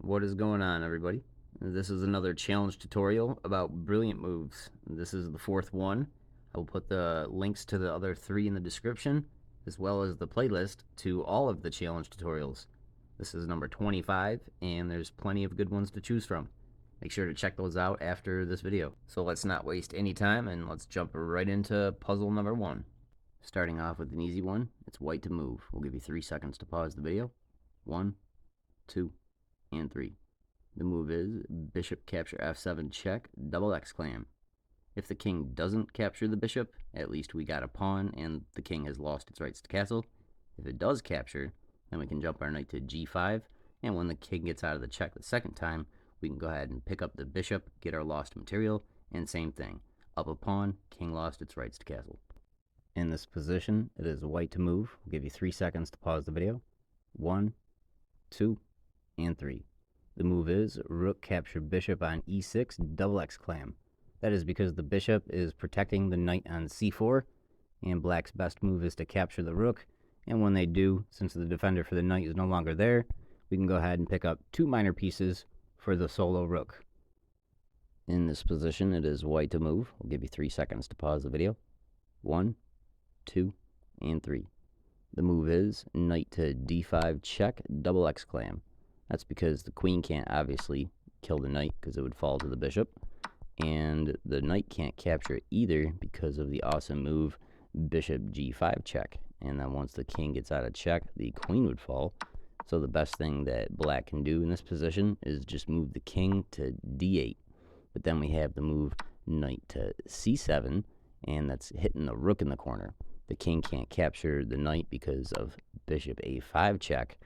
What is going on, everybody? This is another challenge tutorial about brilliant moves. This is the fourth one. I will put the links to the other three in the description, as well as the playlist to all of the challenge tutorials. This is number 25, and there's plenty of good ones to choose from. Make sure to check those out after this video. So let's not waste any time, and let's jump right into puzzle number 1. Starting off with an easy one, it's white to move. We'll give you 3 seconds to pause the video. 1, 2, and 3. The move is bishop capture f7 check, double exclam. If the king doesn't capture the bishop, at least we got a pawn and the king has lost its rights to castle. If it does capture, then we can jump our knight to g5, and when the king gets out of the check the second time, we can go ahead and pick up the bishop, get our lost material, and same thing. Up a pawn, king lost its rights to castle. In this position, it is white to move. We'll give you 3 seconds to pause the video. 1, 2, and 3. The move is rook capture bishop on e6, double exclam. That is because the bishop is protecting the knight on c4, and black's best move is to capture the rook, and when they do, since the defender for the knight is no longer there, we can go ahead and pick up 2 minor pieces for the solo rook. In this position, it is white to move. We'll give you 3 seconds to pause the video. 1, 2, and 3. The move is knight to d5 check, double exclam. That's because the queen can't obviously kill the knight because it would fall to the bishop, and the knight can't capture it either because of the awesome move bishop g5 check. And then once the king gets out of check, the queen would fall. So the best thing that black can do in this position is just move the king to d8. But then we have the move knight to c7, and that's hitting the rook in the corner. The king can't capture the knight because of bishop a5 check,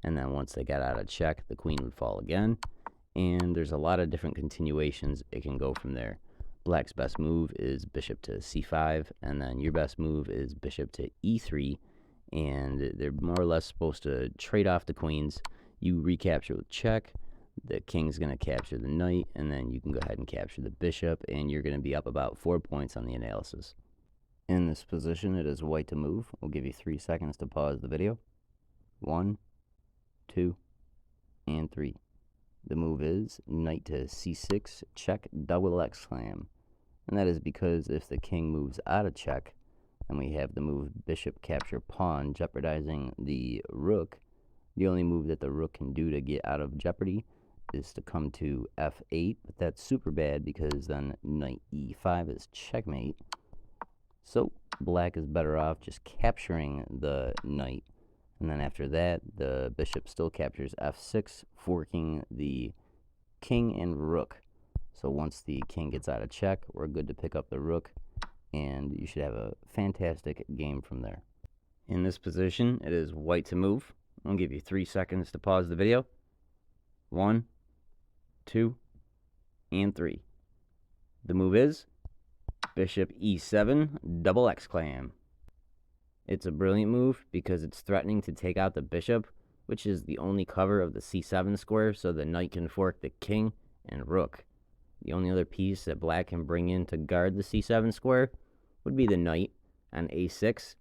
and then once they got out of check, the queen would fall again, and there's a lot of different continuations it can go from there. Black's best move is bishop to c5, and then your best move is bishop to e3, and they're more or less supposed to trade off the queens. You recapture with check, the king's going to capture the knight, and then you can go ahead and capture the bishop, and you're going to be up about 4 points on the analysis. In this position, it is white to move. We'll give you 3 seconds to pause the video. 1, 2, and 3. The move is knight to c6, check, double exclam. And that is because if the king moves out of check, then we have the move bishop capture pawn, jeopardizing the rook. The only move that the rook can do to get out of jeopardy is to come to f8, but that's super bad because then knight e5 is checkmate. So black is better off just capturing the knight, and then after that the bishop still captures f6, forking the king and rook. So once the king gets out of check, we're good to pick up the rook, and you should have a fantastic game from there. In this position, it is white to move. I'll give you 3 seconds to pause the video. 1, 2, and 3. The move is bishop e7, double exclam. It's a brilliant move because it's threatening to take out the bishop, which is the only cover of the c7 square, so the knight can fork the king and rook. The only other piece that black can bring in to guard the c7 square would be the knight on a6,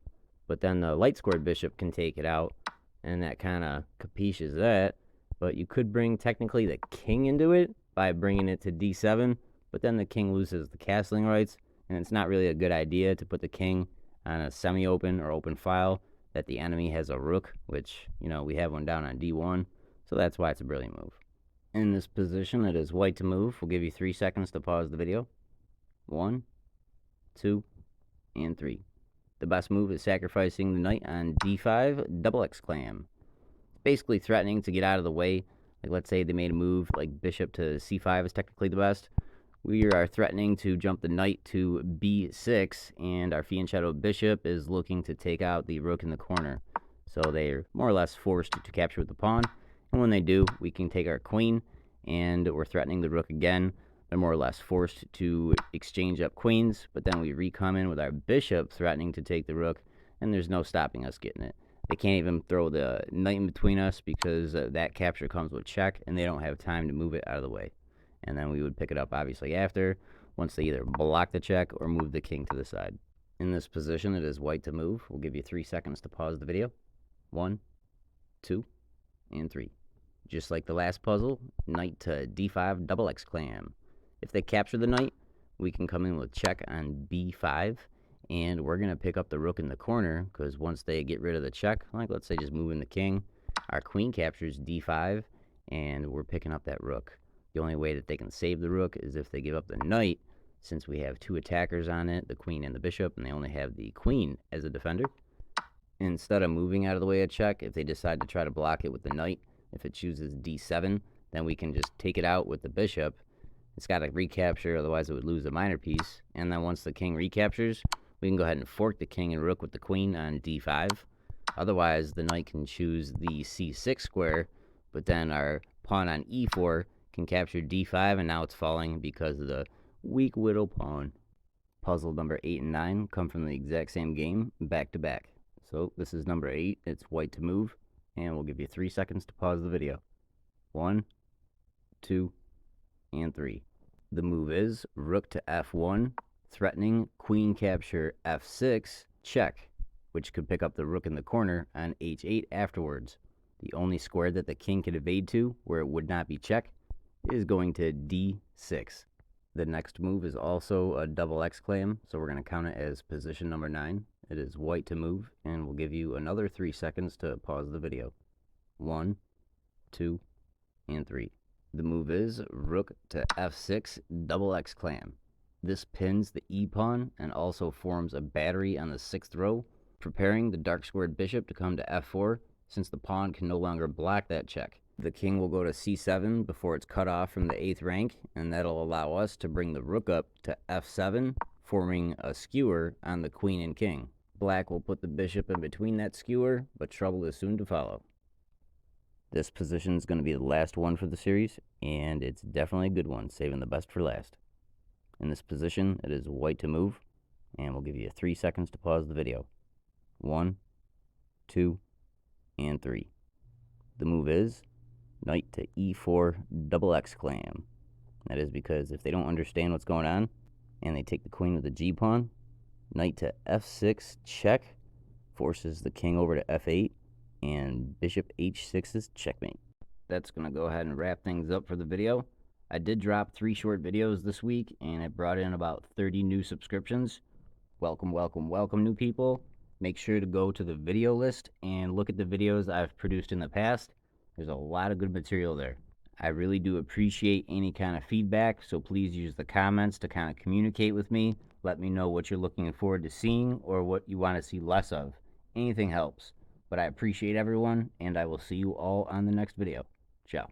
but then the light squared bishop can take it out, and that kind of capiches that. But you could bring technically the king into it by bringing it to d7, but then the king loses the castling rights, and it's not really a good idea to put the king on a semi-open or open file that the enemy has a rook, which, we have one down on d1, so that's why it's a brilliant move. In this position, it is white to move. We'll give you 3 seconds to pause the video. 1, 2, and 3. The best move is sacrificing the knight on d5, double exclam. Basically threatening to get out of the way. Like, let's say they made a move like bishop to c5 is technically the best. We are threatening to jump the knight to b6, and our fianchetto bishop is looking to take out the rook in the corner. So they're more or less forced to capture with the pawn, and when they do, we can take our queen, and we're threatening the rook again. They're more or less forced to exchange up queens, but then we re-come in with our bishop threatening to take the rook, and there's no stopping us getting it. They can't even throw the knight in between us because that capture comes with check, and they don't have time to move it out of the way. And then we would pick it up obviously after, once they either block the check or move the king to the side. In this position, it is white to move. We'll give you 3 seconds to pause the video. 1, 2, and 3. Just like the last puzzle, knight to d5 double X clam. If they capture the knight, we can come in with check on b5, and we're going to pick up the rook in the corner, because once they get rid of the check, like let's say just moving the king, our queen captures d5, and we're picking up that rook. The only way that they can save the rook is if they give up the knight, since we have two attackers on it, the queen and the bishop, and they only have the queen as a defender. Instead of moving out of the way of check, if they decide to try to block it with the knight, if it chooses d7, then we can just take it out with the bishop. It's got to recapture, otherwise it would lose a minor piece. And then once the king recaptures, we can go ahead and fork the king and rook with the queen on d5. Otherwise, the knight can choose the c6 square, but then our pawn on e4 can capture d5, and now it's falling because of the weak widow pawn. Puzzle number 8 and 9 come from the exact same game, back to back. So this is number 8, it's white to move, and we'll give you 3 seconds to pause the video. 1, 2, and 3. The move is rook to f1, threatening queen capture f6, check, which could pick up the rook in the corner on h8 afterwards. The only square that the king could evade to, where it would not be check, is going to d6. The next move is also a double X clam, so we're going to count it as position number 9. It is white to move, and we'll give you another 3 seconds to pause the video. 1, 2, and 3. The move is rook to f6, double X clam. This pins the e-pawn and also forms a battery on the 6th row, preparing the dark squared bishop to come to f4, since the pawn can no longer block that check. The king will go to c7 before it's cut off from the 8th rank, and that'll allow us to bring the rook up to f7, forming a skewer on the queen and king. Black will put the bishop in between that skewer, but trouble is soon to follow. This position is going to be the last one for the series, and it's definitely a good one, saving the best for last. In this position, it is white to move, and we'll give you 3 seconds to pause the video. 1, 2, and 3. The move is knight to e4, double X clam. That is because if they don't understand what's going on, and they take the queen with the g-pawn, knight to f6, check, forces the king over to f8, and bishop h6 is checkmate. That's going to go ahead and wrap things up for the video. I did drop 3 short videos this week, and it brought in about 30 new subscriptions. Welcome, welcome, welcome, new people. Make sure to go to the video list and look at the videos I've produced in the past. There's a lot of good material there. I really do appreciate any kind of feedback, so please use the comments to kind of communicate with me. Let me know what you're looking forward to seeing or what you want to see less of. Anything helps. But I appreciate everyone, and I will see you all on the next video. Ciao.